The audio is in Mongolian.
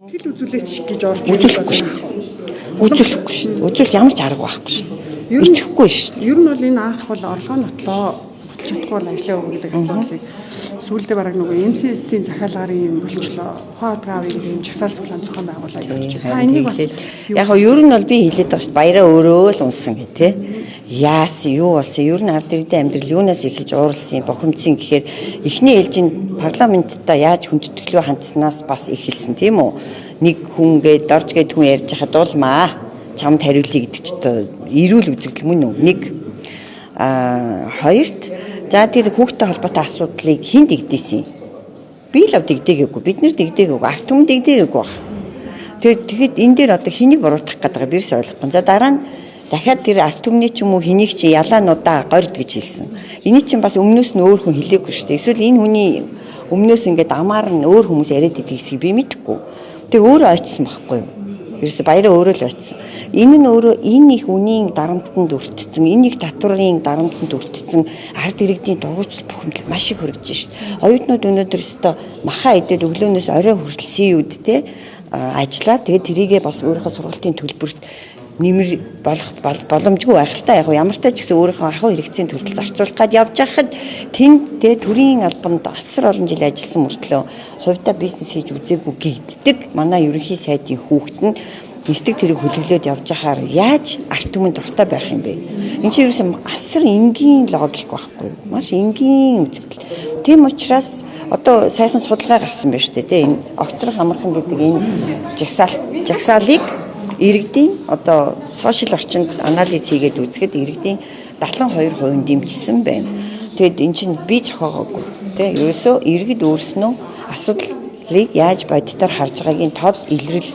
Хэл үзүүлээч гэж орж үзүүлэхгүй шүү дээ. Үзүүлэхгүй шүү дээ. Үзүүл ямар ч арга байхгүй шүү дээ. Итгэхгүй шүү дээ. Ер нь бол энэ анх бол орлогоо нотлоо хөтлж чадахгүй бол аялаа өгдөг асуудлыг сүүлдээ бараг нөгөө MCS-ийн захиалгаар юм болчлоо. Хоодгаавын юм жагсаал цуглаан зохион байгуулалт явуулж байна. Та энийг бас яг нь ер нь бол би хэлээд байгаа шүү дээ. Баяраа өөрөө л унсан гэх тээ. Яасан юу болсон? Ер нь ард иргэдийн амьдрал юунаас эхэлж ууралсан, бохимдсан гэхээр эхний ээлжинд парламентта яаж хүндэтгэлөө хандсанаас бас эхэлсэн тийм үү? Нэг хүн дорж гээд хүн ярьж хахад дуулмаа. Чамд хариулъя гэдэг ч одоо эрүүл үзэгдэл мөн үү? Нэг хоёрт за тэр хүүхдтэй холбоотой асуудлыг хэн дэгдээсэн? Би л дэгдээгээгүй. Бид нэр дэгдээгээгүй. Ард түмэн дэгдээгээгүй баг. Тэгэхэд энэ дээр одоо хэнийг буруутгах гэдэг байгаа бирс ойлгохгүй. За дараа нь дахиад тэр ард түмний ч юм уу хэнийг чи ялаануудаа горд гэж хэлсэн. Эний чинь бас өмнөөс нь өөр хүн хэлээгүй шүү дээ. Эсвэл энэ хүний өмнөөс ингээд амаар нь өөр хүмүүс яриад идэг хэсгийг би мэдэхгүй. Тэр өөрөө очсон байхгүй юу? Ерөөсө баяраа өөрөө л очсон. Энэ нь өөрөө энэ их үнийн дарамтанд өртсөн, энэ их татварын дарамтанд өртсөн ард иргэдийн дургуутал бухимдал маш их хүрэж шít. Оюутнууд өнөөдөр өстө маха идээд өглөөнөөс орой хүртэл CU-д те ажиллаа. Тэгээд тэрийгээ бас өөрийнхөө сургалтын төлбөрт нэмэр болох боломжгүй байх л та яг ямар ч ч гэсэн өөрийнхөө ахуй хэрэгцээний төлөлд зарцуулах гад явж байхад тэнд тэ төрийн албанд асар олон жил ажилласан мөртлөө хувьдаа бизнес хийж үзээгүй гэгддэг манай ерөнхий сайдын хүүхэд нь нисдэг тэрийг хөлөглөөд явж байхаар яаж арт түмэн дуртай байх юм бэ? Энд чинь ерөөсөн асар энгийн логик байхгүй юу? Маш энгийн үзэгдэл. Тийм учраас одоо сайхан судалгаа гарсан байна шүү дээ тэ энэ огцрох амархан гэдэг энэ жагсаалыг иргэдийн одоо сошиал орчинд анализ хийгээд үзэхэд иргэдийн 72% дэмжсэн байна. Тэгэд эн чинь би зохиогоогүй. Тэ ерөөсөө иргэд өөрснөө асуудлыг яаж бодитоор харж байгаагийн тод илрэл